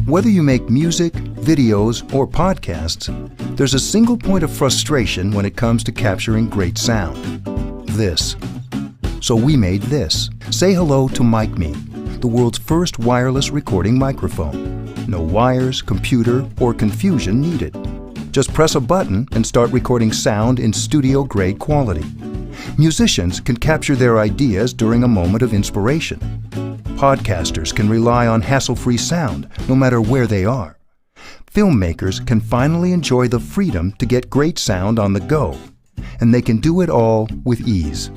Whether you make music, videos, or podcasts, there's a single point of frustration when it comes to capturing great sound. This. So we made this. Say hello to MicMe, the world's first wireless recording microphone. No wires, computer, or confusion needed. Just press a button and start recording sound in studio-grade quality. Musicians can capture their ideas during a moment of inspiration. Podcasters can rely on hassle-free sound no matter where they are. Filmmakers can finally enjoy the freedom to get great sound on the go. And they can do it all with ease.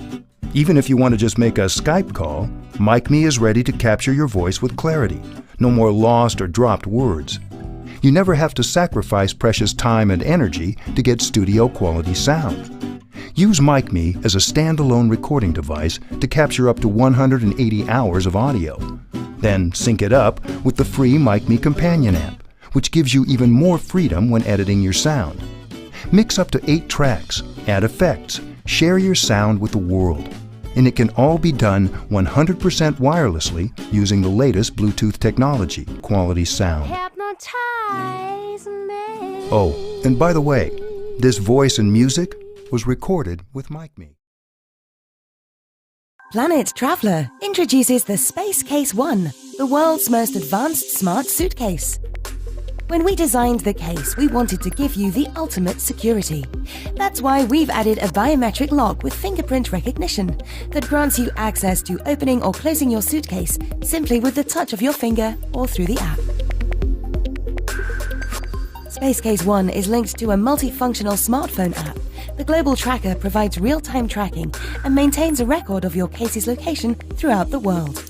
Even if you want to just make a Skype call, MicMe is ready to capture your voice with clarity. No more lost or dropped words. You never have to sacrifice precious time and energy to get studio-quality sound. Use MicMe as a standalone recording device to capture up to 180 hours of audio. Then sync it up with the free MicMe Companion app, which gives you even more freedom when editing your sound. Mix up to 8 tracks, add effects, share your sound with the world. And it can all be done 100% wirelessly using the latest Bluetooth technology, quality sound. Hypnotize me. Oh, and by the way, this voice and music was recorded with MicMe. Planet Traveler introduces the Space Case 1, the world's most advanced smart suitcase. When we designed the case, we wanted to give you the ultimate security. That's why we've added a biometric lock with fingerprint recognition that grants you access to opening or closing your suitcase simply with the touch of your finger or through the app. Space Case 1 is linked to a multifunctional smartphone app. The global tracker provides real-time tracking and maintains a record of your case's location throughout the world.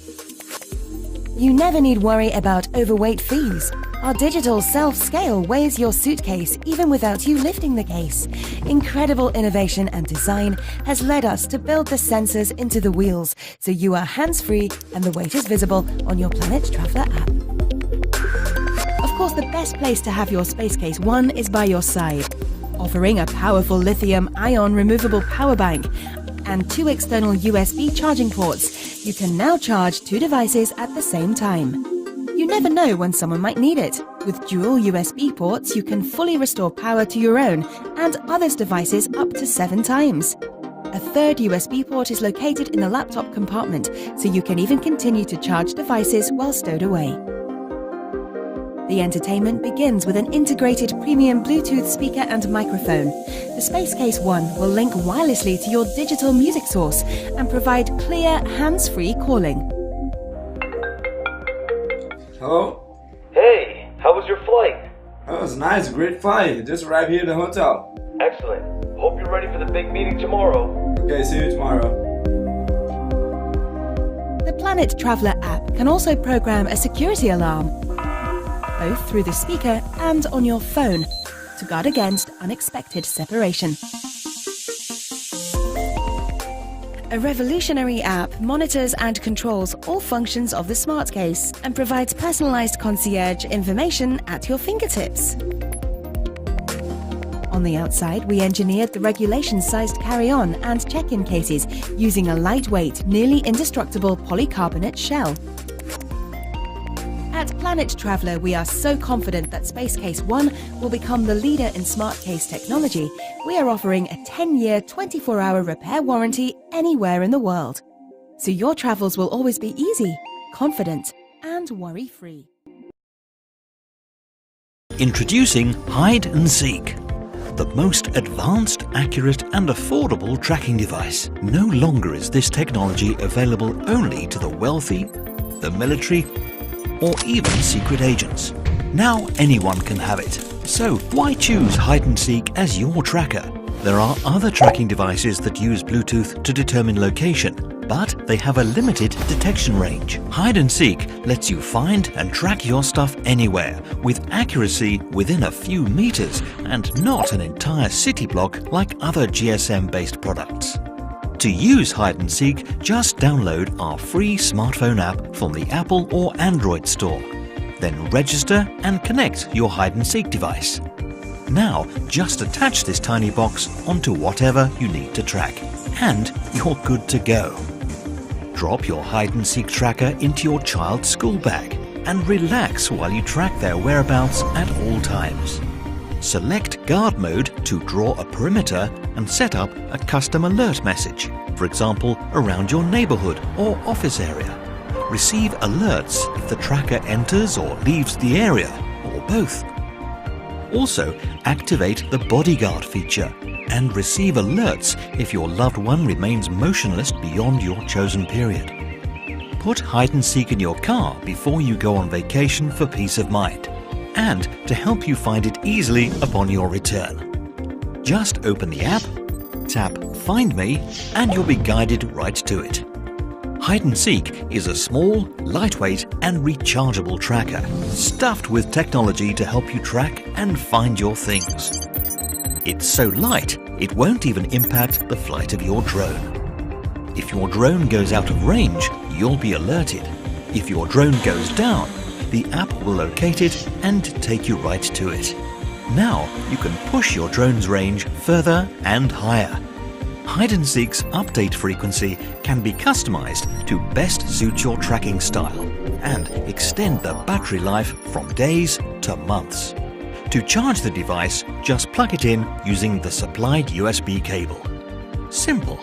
You never need worry about overweight fees. Our digital self-scale weighs your suitcase even without you lifting the case. Incredible innovation and design has led us to build the sensors into the wheels so you are hands-free and the weight is visible on your Planet Traveler app. Of course, the best place to have your Space Case 1 is by your side. Offering a powerful lithium-ion removable power bank and 2 external USB charging ports, you can now charge 2 devices at the same time. You never know when someone might need it. With dual USB ports, you can fully restore power to your own and others' devices up to 7 times. A third USB port is located in the laptop compartment, so you can even continue to charge devices while stowed away. The entertainment begins with an integrated premium Bluetooth speaker and microphone. The Space Case 1 will link wirelessly to your digital music source and provide clear, hands-free calling. Hello? Hey, how was your flight? Oh, it was nice, great flight. Just arrived here at the hotel. Excellent. Hope you're ready for the big meeting tomorrow. Okay, see you tomorrow. The Planet Traveler app can also program a security alarm, both through the speaker and on your phone, to guard against unexpected separation. A revolutionary app monitors and controls all functions of the smart case and provides personalized concierge information at your fingertips. On the outside, we engineered the regulation-sized carry-on and check-in cases using a lightweight, nearly indestructible polycarbonate shell. At Planet Traveler, we are so confident that Space Case 1 will become the leader in smart case technology. We are offering a 10-year, 24-hour repair warranty anywhere in the world. So your travels will always be easy, confident, and worry-free. Introducing Hide and Seek, the most advanced, accurate and affordable tracking device. No longer is this technology available only to the wealthy, the military, or even secret agents. Now anyone can have it. So why choose Hide and Seek as your tracker? There are other tracking devices that use Bluetooth to determine location, but they have a limited detection range. Hide and Seek lets you find and track your stuff anywhere with accuracy within a few meters and not an entire city block like other GSM-based products. To use Hide and Seek, just download our free smartphone app from the Apple or Android store. Then register and connect your Hide and Seek device. Now, just attach this tiny box onto whatever you need to track, and you're good to go. Drop your Hide and Seek tracker into your child's school bag, and relax while you track their whereabouts at all times. Select Guard Mode to draw a perimeter and set up a custom alert message, for example, around your neighborhood or office area. Receive alerts if the tracker enters or leaves the area, or both. Also, activate the Bodyguard feature and receive alerts if your loved one remains motionless beyond your chosen period. Put hide and seek in your car before you go on vacation for peace of mind, and to help you find it easily upon your return. Just open the app, tap Find Me, and you'll be guided right to it. Hide and Seek is a small, lightweight and rechargeable tracker, stuffed with technology to help you track and find your things. It's so light, it won't even impact the flight of your drone. If your drone goes out of range, you'll be alerted. If your drone goes down, the app will locate it and take you right to it. Now you can push your drone's range further and higher. Hide and Seek's update frequency can be customized to best suit your tracking style and extend the battery life from days to months. To charge the device, just plug it in using the supplied USB cable. Simple.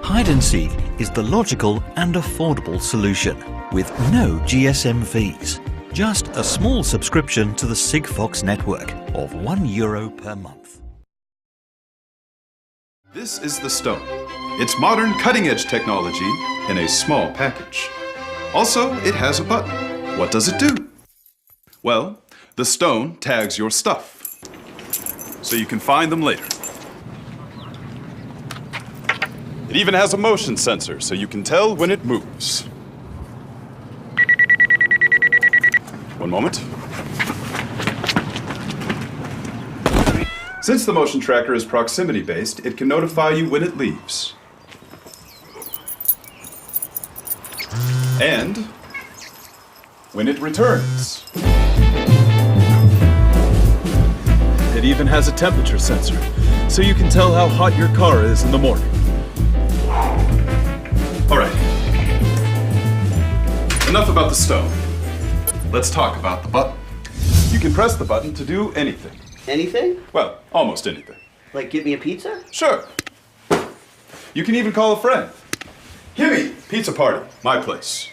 Hide and Seek is the logical and affordable solution with no GSM fees. Just a small subscription to the Sigfox network of €1 per month. This is the Stone. It's modern, cutting-edge technology in a small package. Also, it has a button. What does it do? Well, the Stone tags your stuff, so you can find them later. It even has a motion sensor, so you can tell when it moves. One moment. Since the motion tracker is proximity-based, it can notify you when it leaves. And when it returns. It even has a temperature sensor, so you can tell how hot your car is in the morning. All right. Enough about the Stone. Let's talk about the button. You can press the button to do anything. Anything? Well, almost anything. Like get me a pizza? Sure. You can even call a friend. Gimme, pizza party, my place.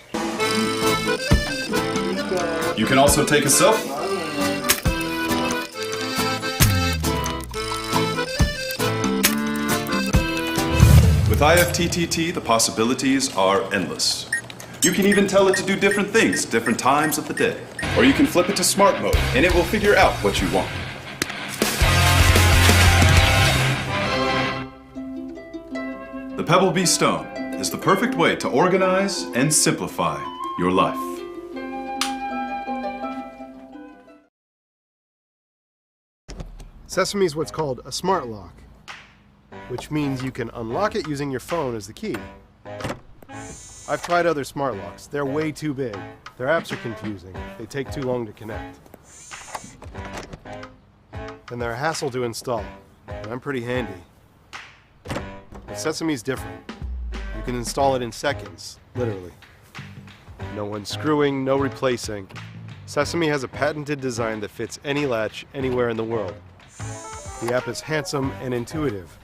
You can also take a selfie. With IFTTT, the possibilities are endless. You can even tell it to do different things at different times of the day. Or you can flip it to smart mode, and it will figure out what you want. The Pebble Bee Stone is the perfect way to organize and simplify your life. Sesame is what's called a smart lock, which means you can unlock it using your phone as the key. I've tried other smart locks. They're way too big. Their apps are confusing. They take too long to connect. And they're a hassle to install. And I'm pretty handy. But Sesame's different. You can install it in seconds, literally. No unscrewing, no replacing. Sesame has a patented design that fits any latch anywhere in the world. The app is handsome and intuitive.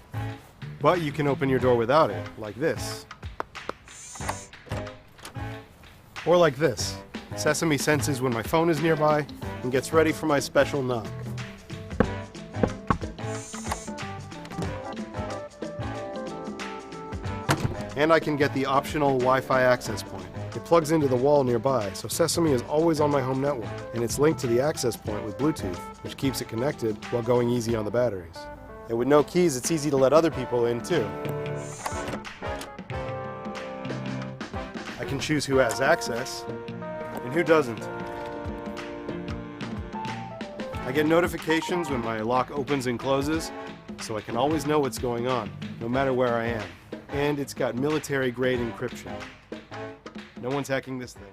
But you can open your door without it, like this. Or like this. Sesame senses when my phone is nearby and gets ready for my special knock. And I can get the optional Wi-Fi access point. It plugs into the wall nearby, so Sesame is always on my home network, and it's linked to the access point with Bluetooth, which keeps it connected while going easy on the batteries. And with no keys, it's easy to let other people in too. I can choose who has access and who doesn't. I get notifications when my lock opens and closes, so I can always know what's going on, no matter where I am. And it's got military-grade encryption. No one's hacking this thing.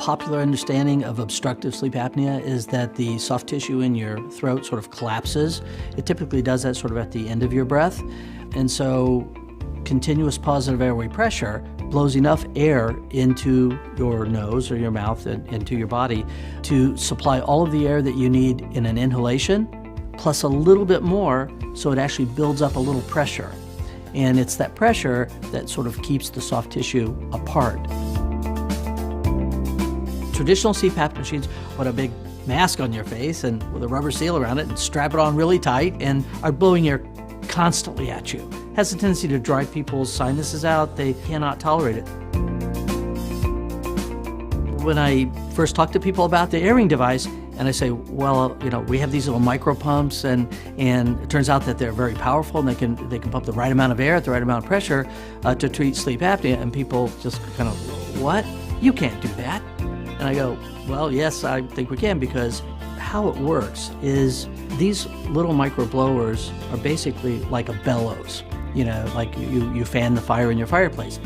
popular understanding of obstructive sleep apnea is that the soft tissue in your throat sort of collapses. It typically does that sort of at the end of your breath. And so continuous positive airway pressure blows enough air into your nose or your mouth and into your body to supply all of the air that you need in an inhalation, plus a little bit more, so it actually builds up a little pressure. And it's that pressure that sort of keeps the soft tissue apart. Traditional CPAP machines put a big mask on your face and with a rubber seal around it and strap it on really tight and are blowing air constantly at you. Has a tendency to dry people's sinuses out. They cannot tolerate it. When I first talk to people about the airing device, and I say, well, we have these little micro pumps, and it turns out that they're very powerful, and they can pump the right amount of air at the right amount of pressure to treat sleep apnea. And people just kind of, what? You can't do that. And I go, well, yes, I think we can, because how it works is these little micro blowers are basically like a bellows. Like you fan the fire in your fireplace.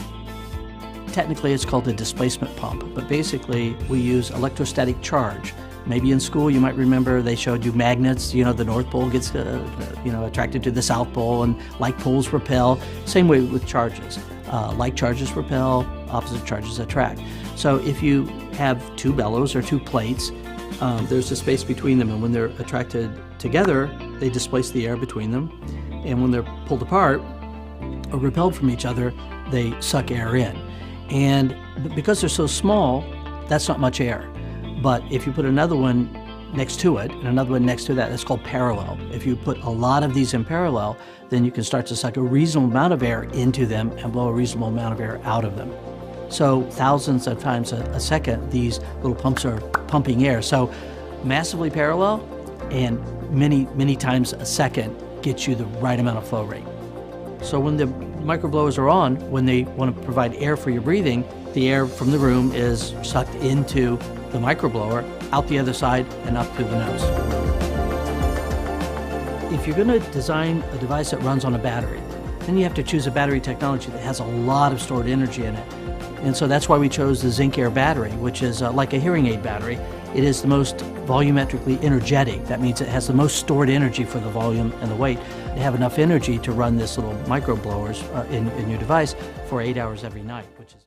Technically, it's called a displacement pump, but basically we use electrostatic charge. Maybe in school you might remember they showed you magnets. The North Pole gets attracted to the South Pole, and like poles repel. Same way with charges. Like charges repel, opposite charges attract. So if you have two bellows or two plates, there's a space between them, and when they're attracted together, they displace the air between them. And when they're pulled apart or repelled from each other, they suck air in. And because they're so small, that's not much air. But if you put another one next to it and another one next to that, that's called parallel. If you put a lot of these in parallel, then you can start to suck a reasonable amount of air into them and blow a reasonable amount of air out of them. So thousands of times a second, these little pumps are pumping air. So massively parallel and many, many times a second gets you the right amount of flow rate. So when the microblowers are on, when they want to provide air for your breathing, the air from the room is sucked into the microblower, out the other side, and up through the nose. If you're going to design a device that runs on a battery, then you have to choose a battery technology that has a lot of stored energy in it. And so that's why we chose the Zinc Air battery, which is like a hearing aid battery. It is the most volumetrically energetic. That means it has the most stored energy for the volume and the weight. They have enough energy to run this little micro blowers in your device for 8 hours every night, which is